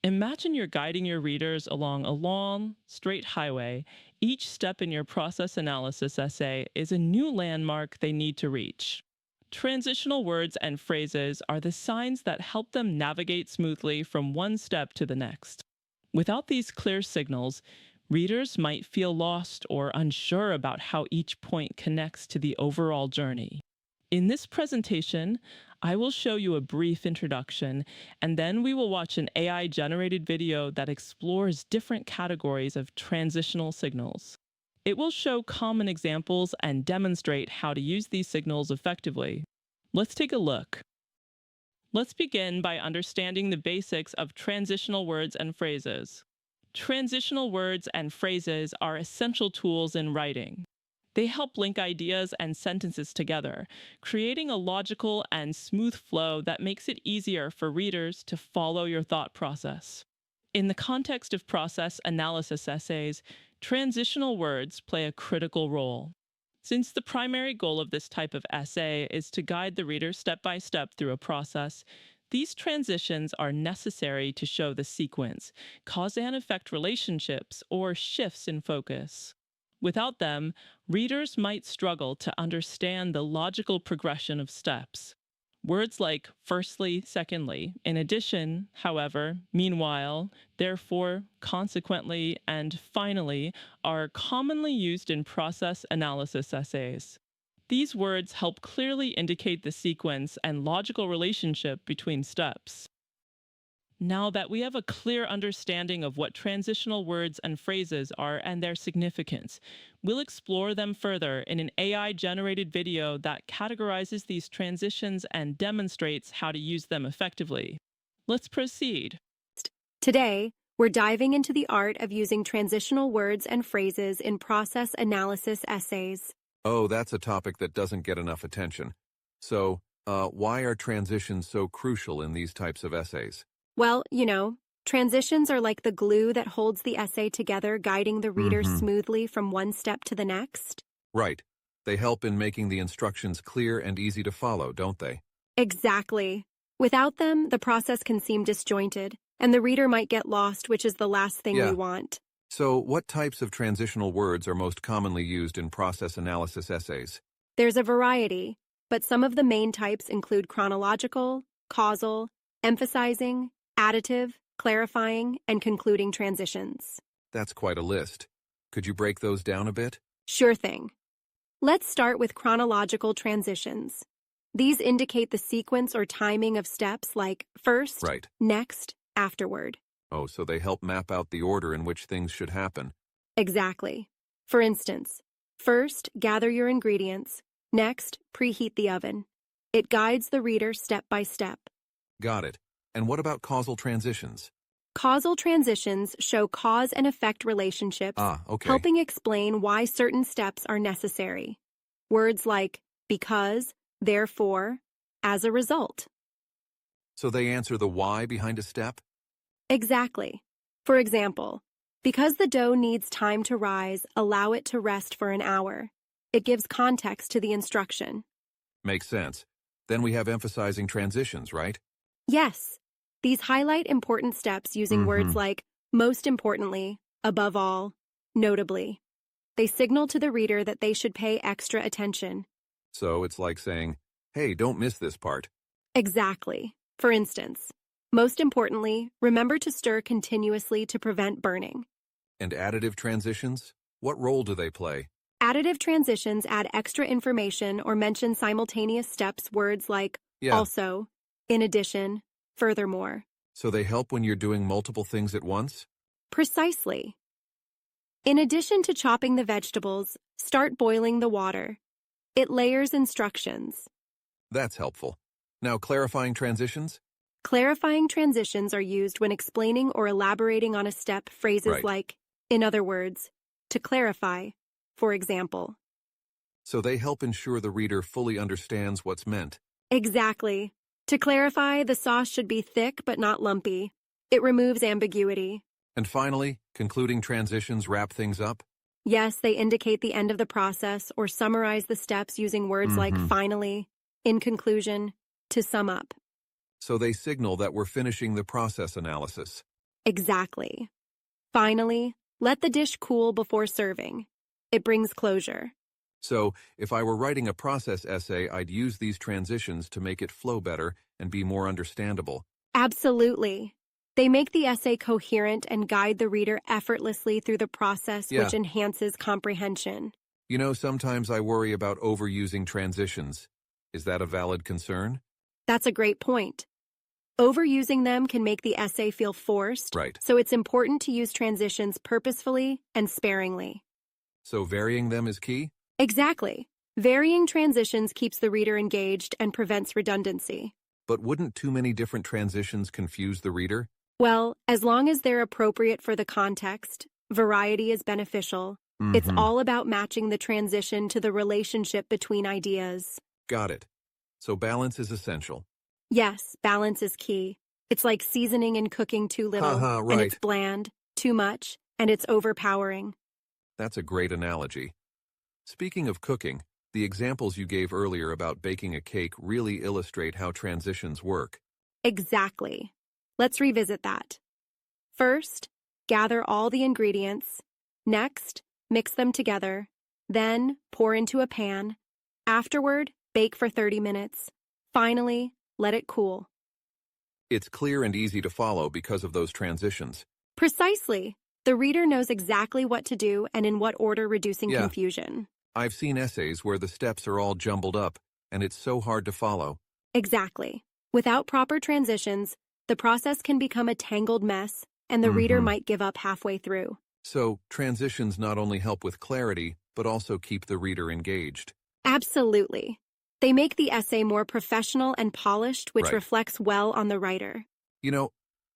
Imagine you're guiding your readers along a long, straight highway. Each step in your process analysis essay is a new landmark they need to reach. Transitional words and phrases are the signs that help them navigate smoothly from one step to the next. Without these clear signals, readers might feel lost or unsure about how each point connects to the overall journey. In this presentation, I will show you a brief introduction, and then we will watch an AI-generated video that explores different categories of transitional signals. It will show common examples and demonstrate how to use these signals effectively. Let's take a look. Let's begin by understanding the basics of transitional words and phrases. Transitional words and phrases are essential tools in writing. They help link ideas and sentences together, creating a logical and smooth flow that makes it easier for readers to follow your thought process. In the context of process analysis essays, transitional words play a critical role. Since the primary goal of this type of essay is to guide the reader step by step through a process, these transitions are necessary to show the sequence, cause and effect relationships, or shifts in focus. Without them, readers might struggle to understand the logical progression of steps. Words like firstly, secondly, in addition, however, meanwhile, therefore, consequently, and finally are commonly used in process analysis essays. These words help clearly indicate the sequence and logical relationship between steps. Now that we have a clear understanding of what transitional words and phrases are and their significance, we'll explore them further in an AI-generated video that categorizes these transitions and demonstrates how to use them effectively. Let's proceed. Today, we're diving into the art of using transitional words and phrases in process analysis essays. Oh, that's a topic that doesn't get enough attention. So, why are transitions so crucial in these types of essays? Well, transitions are like the glue that holds the essay together, guiding the reader smoothly from one step to the next. Right. They help in making the instructions clear and easy to follow, don't they? Exactly. Without them, the process can seem disjointed, and the reader might get lost, which is the last thing we want. So, what types of transitional words are most commonly used in process analysis essays? There's a variety, but some of the main types include chronological, causal, emphasizing, additive, clarifying, and concluding transitions. That's quite a list. Could you break those down a bit? Sure thing. Let's start with chronological transitions. These indicate the sequence or timing of steps like first, Right. next, afterward. Oh, so they help map out the order in which things should happen. Exactly. For instance, first, gather your ingredients. Next, preheat the oven. It guides the reader step by step. Got it. And what about causal transitions? Causal transitions show cause and effect relationships, Okay. helping explain why certain steps are necessary. Words like because, therefore, as a result. So they answer the why behind a step? Exactly. For example, because the dough needs time to rise, allow it to rest for an hour. It gives context to the instruction. Makes sense. Then we have emphasizing transitions, right? Yes, these highlight important steps using words like most importantly, above all, notably. They signal to the reader that they should pay extra attention. So it's like saying, hey, don't miss this part. Exactly. For instance, most importantly, remember to stir continuously to prevent burning. And additive transitions? What role do they play? Additive transitions add extra information or mention simultaneous steps, words like also, in addition, furthermore. So they help when you're doing multiple things at once? Precisely. In addition to chopping the vegetables, start boiling the water. It layers instructions. That's helpful. Now, clarifying transitions? Clarifying transitions are used when explaining or elaborating on a step, phrases like, in other words, to clarify, for example. So they help ensure the reader fully understands what's meant. Exactly. To clarify, the sauce should be thick but not lumpy. It removes ambiguity. And finally, concluding transitions wrap things up? Yes, they indicate the end of the process or summarize the steps using words like finally, in conclusion, to sum up. So they signal that we're finishing the process analysis. Exactly. Finally, let the dish cool before serving. It brings closure. So, if I were writing a process essay, I'd use these transitions to make it flow better and be more understandable. Absolutely. They make the essay coherent and guide the reader effortlessly through the process, Yeah. which enhances comprehension. You know, sometimes I worry about overusing transitions. Is that a valid concern? That's a great point. Overusing them can make the essay feel forced, Right. so it's important to use transitions purposefully and sparingly. So varying them is key? Exactly. Varying transitions keeps the reader engaged and prevents redundancy. But wouldn't too many different transitions confuse the reader? Well, as long as they're appropriate for the context, variety is beneficial. It's all about matching the transition to the relationship between ideas. Got it. So balance is essential. Yes, balance is key. It's like seasoning and cooking too little, Haha, and it's right. bland, too much, and it's overpowering. That's a great analogy. Speaking of cooking, the examples you gave earlier about baking a cake really illustrate how transitions work. Exactly. Let's revisit that. First, gather all the ingredients. Next, mix them together. Then, pour into a pan. Afterward, bake for 30 minutes. Finally, let it cool. It's clear and easy to follow because of those transitions. Precisely. The reader knows exactly what to do and in what order, reducing Yeah. confusion. I've seen essays where the steps are all jumbled up, and it's so hard to follow. Exactly. Without proper transitions, the process can become a tangled mess, and the reader might give up halfway through. So, transitions not only help with clarity, but also keep the reader engaged. Absolutely. They make the essay more professional and polished, which Right. reflects well on the writer. You know,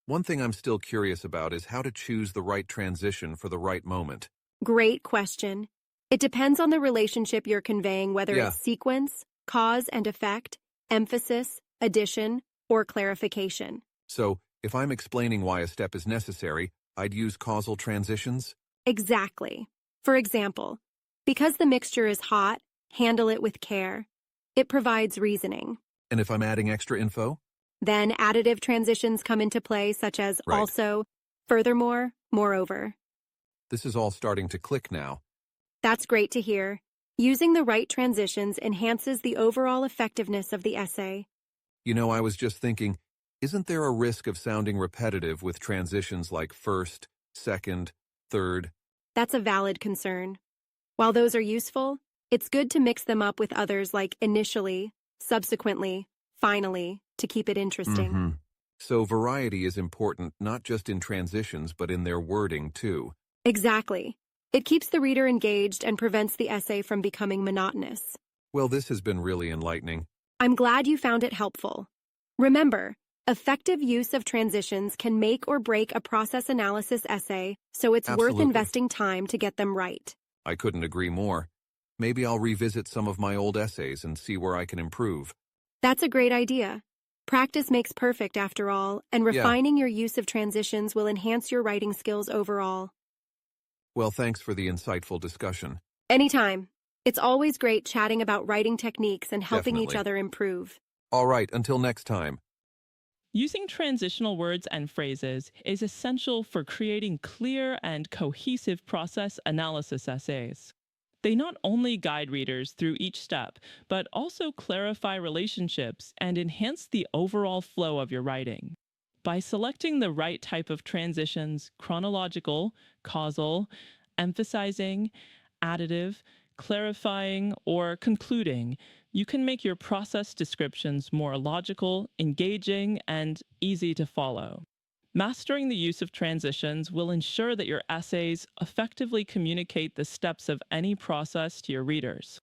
one thing I'm still curious about is how to choose the right transition for the right moment. Great question. It depends on the relationship you're conveying, whether Yeah. it's sequence, cause and effect, emphasis, addition, or clarification. So, if I'm explaining why a step is necessary, I'd use causal transitions? Exactly. For example, because the mixture is hot, handle it with care. It provides reasoning. And if I'm adding extra info? Then additive transitions come into play, such as Right. also, furthermore, moreover. This is all starting to click now. That's great to hear. Using the right transitions enhances the overall effectiveness of the essay. You know, I was just thinking, isn't there a risk of sounding repetitive with transitions like first, second, third? That's a valid concern. While those are useful, it's good to mix them up with others like initially, subsequently, finally, to keep it interesting. So variety is important not just in transitions but in their wording too. Exactly. It keeps the reader engaged and prevents the essay from becoming monotonous. Well, this has been really enlightening. I'm glad you found it helpful. Remember, effective use of transitions can make or break a process analysis essay, so it's worth Absolutely. investing time to get them right. I couldn't agree more. Maybe I'll revisit some of my old essays and see where I can improve. That's a great idea. Practice makes perfect after all, and Yeah. refining your use of transitions will enhance your writing skills overall. Well, thanks for the insightful discussion. Anytime. It's always great chatting about writing techniques and helping each Definitely. other improve. All right, until next time. Using transitional words and phrases is essential for creating clear and cohesive process analysis essays. They not only guide readers through each step, but also clarify relationships and enhance the overall flow of your writing. By selecting the right type of transitions, chronological, causal, emphasizing, additive, clarifying, or concluding, you can make your process descriptions more logical, engaging, and easy to follow. Mastering the use of transitions will ensure that your essays effectively communicate the steps of any process to your readers.